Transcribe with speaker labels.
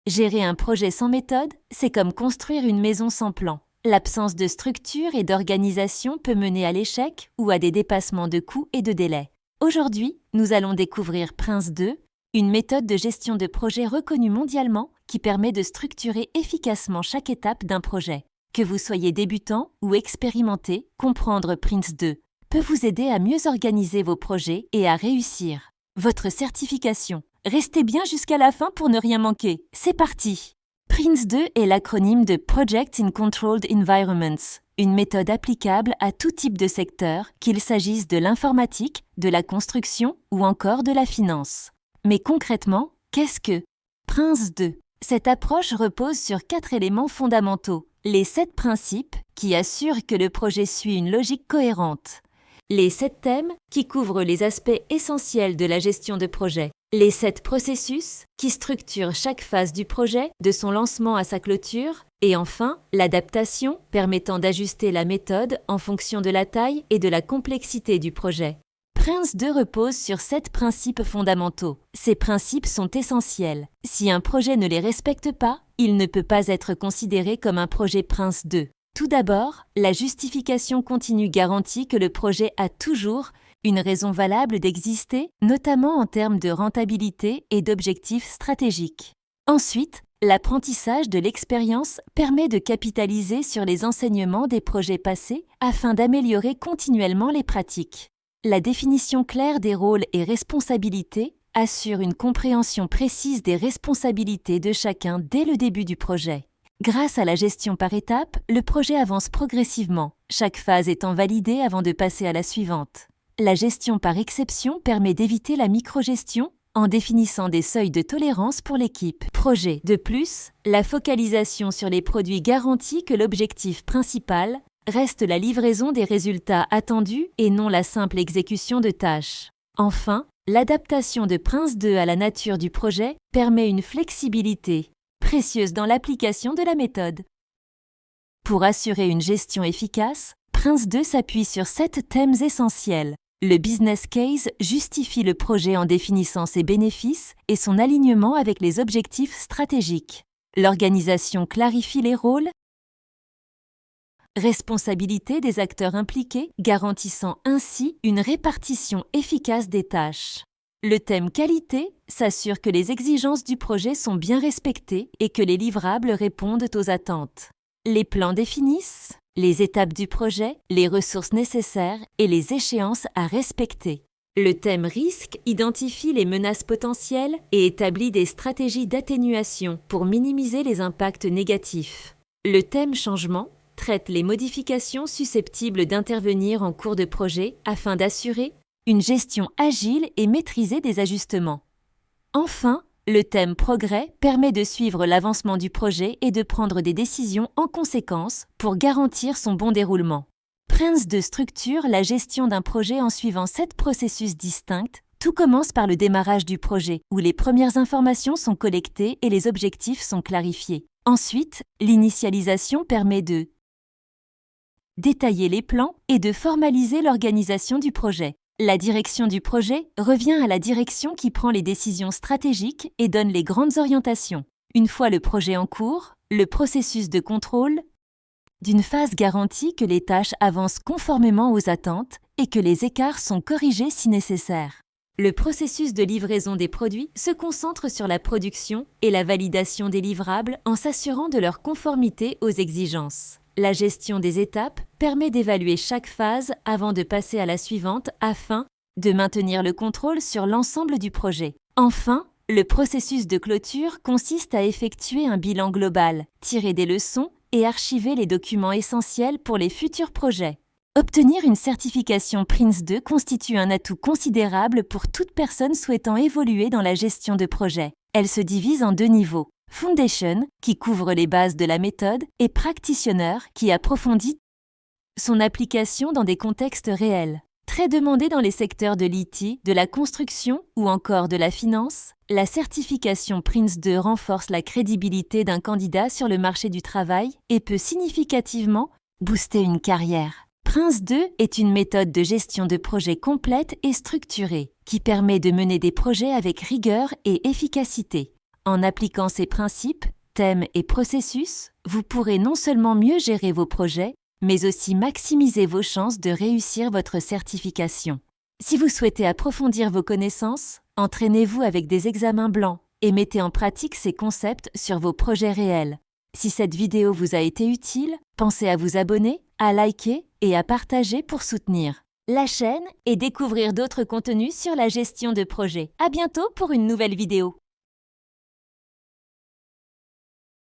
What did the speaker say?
Speaker 1: Gérer un projet sans méthode, c'est comme construire une maison sans plan. L'absence de structure et d'organisation peut mener à l'échec ou à des dépassements de coûts et de délais. Aujourd'hui, nous allons découvrir Prince 2, une méthode de gestion de projet reconnue mondialement qui permet de structurer efficacement chaque étape d'un projet. Que vous soyez débutant ou expérimenté, comprendre Prince 2 peut vous aider à mieux organiser vos projets et à réussir votre certification. Restez bien jusqu'à la fin pour ne rien manquer. C'est parti! Prince 2 est l'acronyme de Project in Controlled Environments, une méthode applicable à tout type de secteur, qu'il s'agisse de l'informatique, de la construction ou encore de la finance. Mais concrètement, qu'est-ce que Prince 2? Cette approche repose sur 4 éléments fondamentaux. Les 7 principes qui assurent que le projet suit une logique cohérente. Les 7 thèmes qui couvrent les aspects essentiels de la gestion de projet. Les 7 processus qui structurent chaque phase du projet, de son lancement à sa clôture. Et enfin, l'adaptation permettant d'ajuster la méthode en fonction de la taille et de la complexité du projet. Prince 2 repose sur 7 principes fondamentaux. Ces principes sont essentiels. Si un projet ne les respecte pas, il ne peut pas être considéré comme un projet Prince 2. Tout d'abord, la justification continue garantit que le projet a toujours une raison valable d'exister, notamment en termes de rentabilité et d'objectifs stratégiques. Ensuite, l'apprentissage de l'expérience permet de capitaliser sur les enseignements des projets passés afin d'améliorer continuellement les pratiques. La définition claire des rôles et responsabilités assure une compréhension précise des responsabilités de chacun dès le début du projet. Grâce à la gestion par étapes, le projet avance progressivement, chaque phase étant validée avant de passer à la suivante. La gestion par exception permet d'éviter la microgestion en définissant des seuils de tolérance pour l'équipe. Projet. De plus, la focalisation sur les produits garantit que l'objectif principal reste la livraison des résultats attendus et non la simple exécution de tâches. Enfin, l'adaptation de Prince 2 à la nature du projet permet une flexibilité précieuse dans l'application de la méthode. Pour assurer une gestion efficace, Prince 2 s'appuie sur 7 thèmes essentiels. Le business case justifie le projet en définissant ses bénéfices et son alignement avec les objectifs stratégiques. L'organisation clarifie les rôles, responsabilités des acteurs impliqués, garantissant ainsi une répartition efficace des tâches. Le thème qualité s'assure que les exigences du projet sont bien respectées et que les livrables répondent aux attentes. Les plans définissent les étapes du projet, les ressources nécessaires et les échéances à respecter. Le thème risque identifie les menaces potentielles et établit des stratégies d'atténuation pour minimiser les impacts négatifs. Le thème changement traite les modifications susceptibles d'intervenir en cours de projet afin d'assurer une gestion agile et maîtrisée des ajustements. Enfin, le thème progrès permet de suivre l'avancement du projet et de prendre des décisions en conséquence pour garantir son bon déroulement. Prince 2 structure la gestion d'un projet en suivant 7 processus distincts. Tout commence par le démarrage du projet, où les premières informations sont collectées et les objectifs sont clarifiés. Ensuite, l'initialisation permet de détailler les plans et de formaliser l'organisation du projet. La direction du projet revient à la direction qui prend les décisions stratégiques et donne les grandes orientations. Une fois le projet en cours, le processus de contrôle d'une phase garantit que les tâches avancent conformément aux attentes et que les écarts sont corrigés si nécessaire. Le processus de livraison des produits se concentre sur la production et la validation des livrables en s'assurant de leur conformité aux exigences. La gestion des étapes permet d'évaluer chaque phase avant de passer à la suivante afin de maintenir le contrôle sur l'ensemble du projet. Enfin, le processus de clôture consiste à effectuer un bilan global, tirer des leçons et archiver les documents essentiels pour les futurs projets. Obtenir une certification Prince 2 constitue un atout considérable pour toute personne souhaitant évoluer dans la gestion de projet. Elle se divise en 2 niveaux. Foundation, qui couvre les bases de la méthode, et Practitioner, qui approfondit son application dans des contextes réels. Très demandée dans les secteurs de l'IT, de la construction ou encore de la finance, la certification Prince 2 renforce la crédibilité d'un candidat sur le marché du travail et peut significativement booster une carrière. Prince 2 est une méthode de gestion de projet complète et structurée qui permet de mener des projets avec rigueur et efficacité. En appliquant ces principes, thèmes et processus, vous pourrez non seulement mieux gérer vos projets, mais aussi maximiser vos chances de réussir votre certification. Si vous souhaitez approfondir vos connaissances, entraînez-vous avec des examens blancs et mettez en pratique ces concepts sur vos projets réels. Si cette vidéo vous a été utile, pensez à vous abonner, à liker et à partager pour soutenir la chaîne et découvrir d'autres contenus sur la gestion de projet. À bientôt pour une nouvelle vidéo.